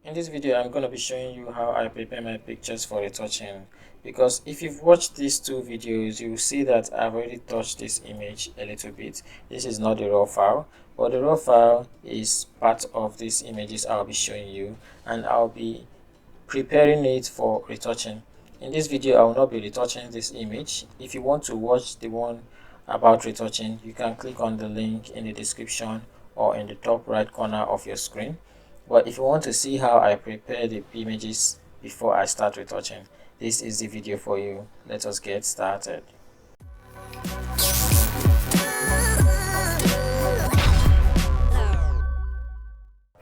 In this video, I'm going to be showing you how I prepare my pictures for retouching, because if you've watched these two videos, you will see that I've already touched this image a little bit. This is not the raw file, but the raw file is part of these images I'll be showing you, and I'll be preparing it for retouching. In this video, I will not be retouching this image. If you want to watch the one about retouching, you can click on the link in the description or in the top right corner of your screen. But if you want to see how I prepare the images before I start retouching, this is the video for you. Let us get started.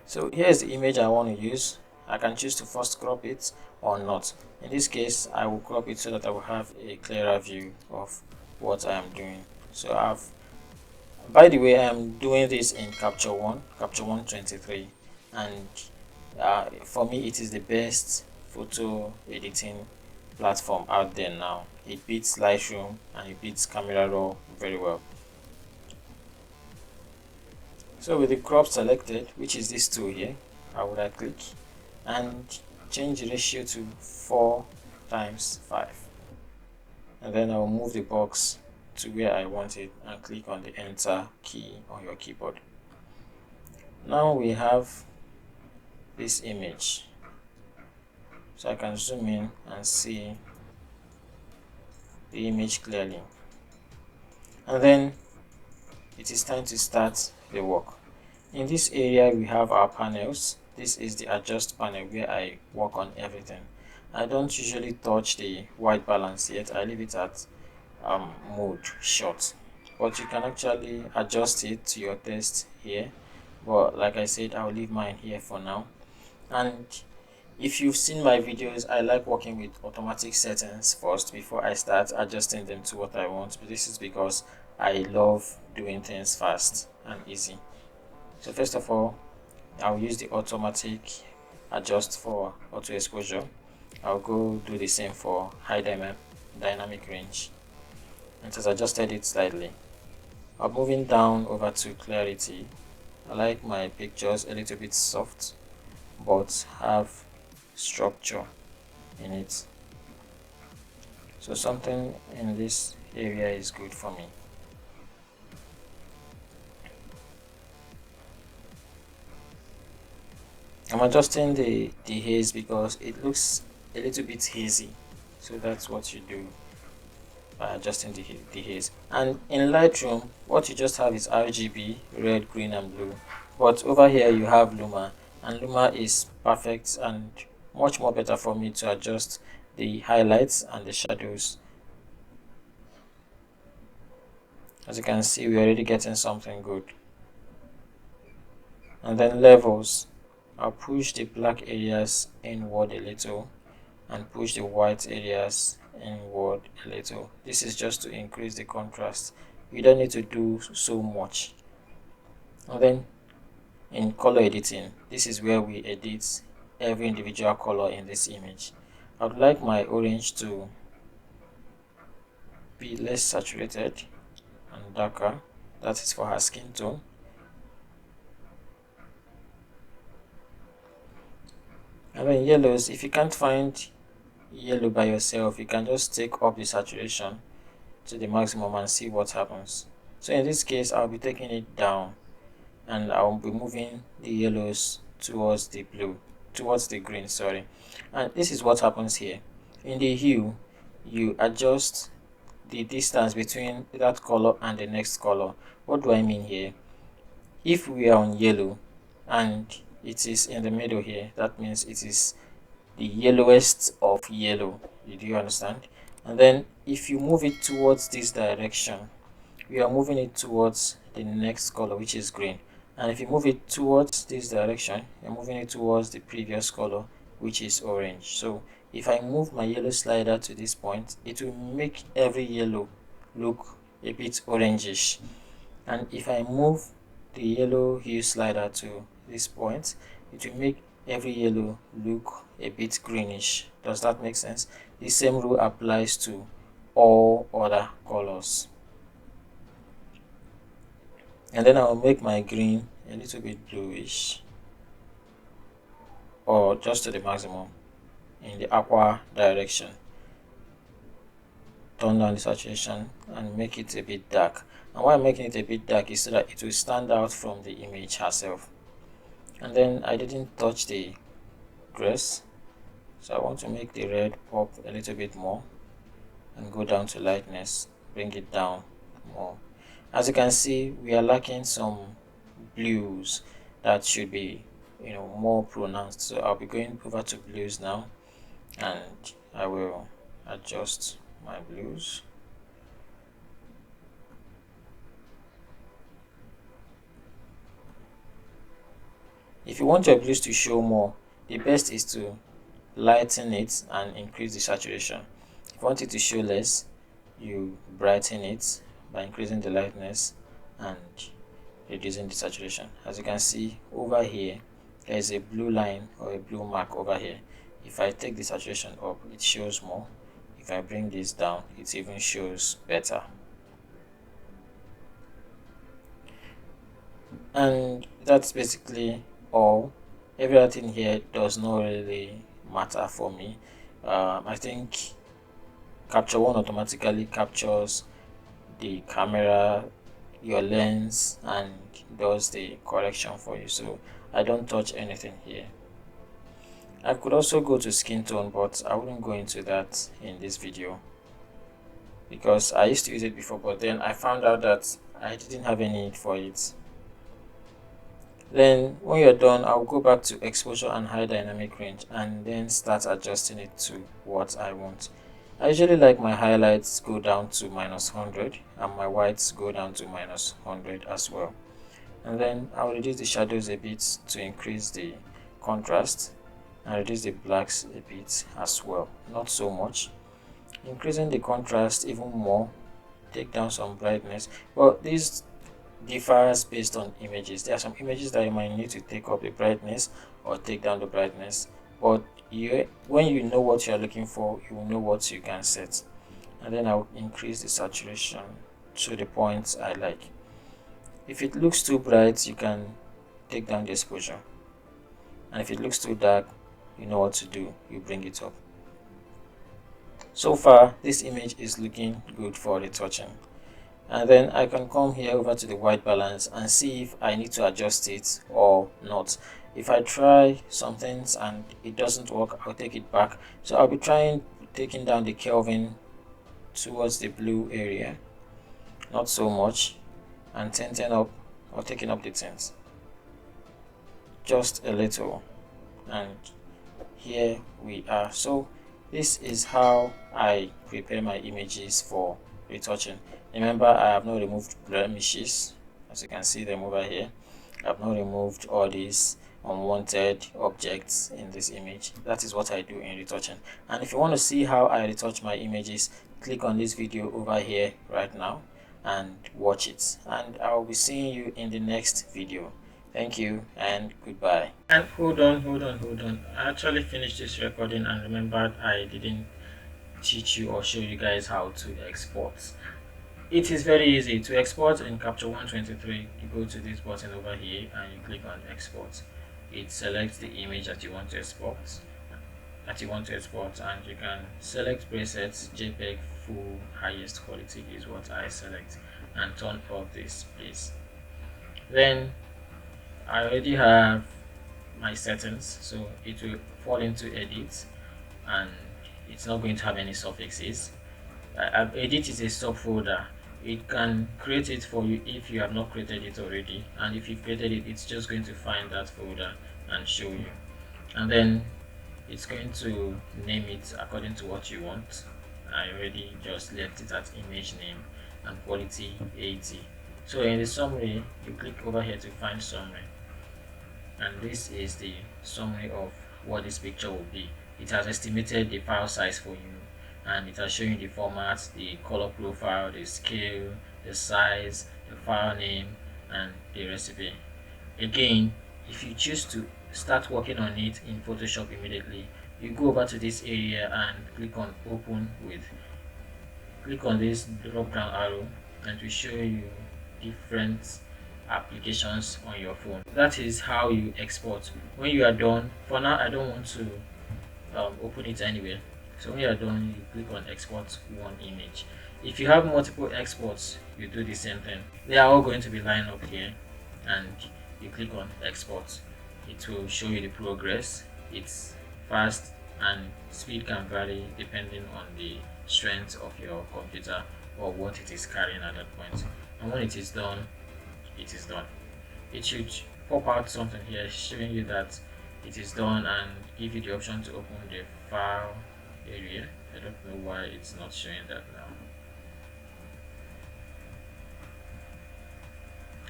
So here's the image I want to use. I can choose to first crop it or not. In this case, I will crop it so that I will have a clearer view of what I am doing. So by the way, I am doing this in Capture One, Capture 123, and for me it is the best photo editing platform out there now. It beats Lightroom and it beats Camera Raw very well. So with the crop selected, which is this tool here, I would right click and change the ratio to 4:5, and then I will move the box to where I want it and click on the enter key on your keyboard. Now we have this image, so I can zoom in and see the image clearly, and then it is time to start the work. In this area we have our panels. This is the adjust panel where I work on everything. I don't usually touch the white balance yet. I leave it at mode short, but you can actually adjust it to your taste here, but like I said, I'll leave mine here for now. And if you've seen my videos, I like working with automatic settings first before I start adjusting them to what I want. But this is because I love doing things fast and easy. So first of all, I'll use the automatic adjust for auto exposure. I'll go do the same for high dynamic range. It has adjusted it slightly. I'm moving down over to clarity. I like my pictures a little bit soft but have structure in it, so something in this area is good for me. I'm adjusting the haze because it looks a little bit hazy, so that's what you do by adjusting the haze. And in Lightroom, what you just have is RGB, red, green and blue, but over here you have Luma, and Luma is perfect and much more better for me to adjust the highlights and the shadows. As you can see, we're already getting something good. And then levels, I'll push the black areas inward a little and push the white areas inward a little. This is just to increase the contrast. You don't need to do so much. And then in color editing, this is where we edit every individual color in this image. I would like my orange to be less saturated and darker. That is for her skin tone. And then yellows, if you can't find yellow by yourself, you can just take up the saturation to the maximum and see what happens. So in this case, I'll be taking it down and I'll be moving the yellows towards the blue, towards the green, sorry. And this is what happens here. In the hue, you adjust the distance between that color and the next color. What do I mean here? If we are on yellow and it is in the middle here, that means it is the yellowest of yellow. Do you understand? And then if you move it towards this direction, we are moving it towards the next color, which is green. And if you move it towards this direction, you're moving it towards the previous color, which is orange. So if I move my yellow slider to this point, it will make every yellow look a bit orangish. And if I move the yellow hue slider to this point, it will make every yellow look a bit greenish. Does that make sense? The same rule applies to all other colors. And then I'll make my green a little bit bluish. or just to the maximum in the aqua direction. Turn down the saturation and make it a bit dark. And why I'm making it a bit dark is so that it will stand out from the image herself. And then I didn't touch the dress, so I want to make the red pop a little bit more and go down to lightness, bring it down more. As you can see, we are lacking some blues that should be more pronounced, so I'll be going over to blues now, and I will adjust my blues. If you want your blues to show more, the best is to lighten it and increase the saturation. If you want it to show less, you brighten it by increasing the lightness and reducing the saturation. As you can see over here, there is a blue line or a blue mark over here. If I take the saturation up, it shows more. If I bring this down, it even shows better. And that's basically all. Everything here does not really matter for me. I think Capture One automatically captures the camera, your lens, and does the correction for you, so I don't touch anything here. I could also go to skin tone, but I wouldn't go into that in this video because I used to use it before, but then I found out that I didn't have any need for it. Then when you're done, I'll go back to exposure and high dynamic range and then start adjusting it to what I want. I usually like my highlights go down to -100 and my whites go down to -100 as well. And then I'll reduce the shadows a bit to increase the contrast and reduce the blacks a bit as well, not so much. Increasing the contrast even more, take down some brightness. Well, this differs based on images. There are some images that you might need to take up the brightness or take down the brightness, but when you know what you're looking for, you will know what you can set. And then I'll increase the saturation to the point I like. If it looks too bright, you can take down the exposure, and if it looks too dark, you know what to do, you bring it up. So far this image is looking good for retouching, and then I can come here over to the white balance and see if I need to adjust it or not. If I try some things and it doesn't work, I'll take it back. So I'll be taking down the Kelvin towards the blue area, not so much, and tinting up or taking up the tints just a little, and here we are. So this is how I prepare my images for retouching. Remember, I have not removed blemishes, as you can see them over here. I have not removed all these unwanted objects in this image. That is what I do in retouching. And if you want to see how I retouch my images, click on this video over here right now and watch it, and I'll be seeing you in the next video. Thank you and goodbye. And hold on. I actually finished this recording and remembered I didn't teach you or show you guys how to export. It is very easy to export in Capture One 23. You go to this button over here and you click on export. It selects the image that you want to export, and you can select presets. JPEG full highest quality is what I select, and turn off this please. Then I already have my settings, so it will fall into edit and it's not going to have any suffixes. Edit is a subfolder. It can create it for you if you have not created it already, and if you've created it, it's just going to find that folder and show you, and then it's going to name it according to what you want. I already just left it at image name and quality 80. So in the summary, you click over here to find summary, and this is the summary of what this picture will be. It has estimated the file size for you, and it has shown you the format, the color profile, the scale, the size, the file name, and the recipe. Again, if you choose to start working on it in Photoshop immediately, you go over to this area and click on open with. Click on this drop down arrow and to show you different applications on your phone. That is how you export. When you are done, for now I don't want to open it anywhere. So when you are done, you click on export one image. If you have multiple exports, you do the same thing. They are all going to be lined up here, and you click on export. It will show you the progress. It's fast, and speed can vary depending on the strength of your computer or what it is carrying at that point. And when it is done, it is done. It should pop out something here showing you that it is done and give you the option to open the file area. I don't know why it's not showing that now.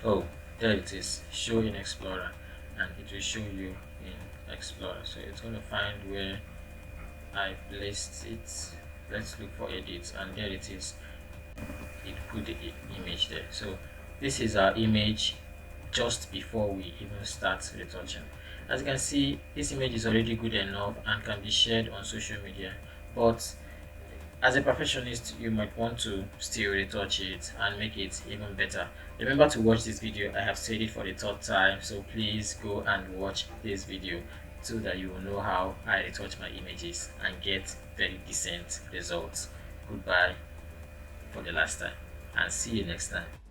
Oh, there it is, show in Explorer, and it will show you in Explorer. So it's going to find where I placed it. Let's look for edits, and there it is. It put the image there. So this is our image just before we even start retouching. As you can see, this image is already good enough and can be shared on social media, but as a perfectionist, you might want to still retouch it and make it even better. Remember to watch this video. I have said it for the third time, so please go and watch this video so that you will know how I retouch my images and get very decent results. Goodbye for the last time, and see you next time.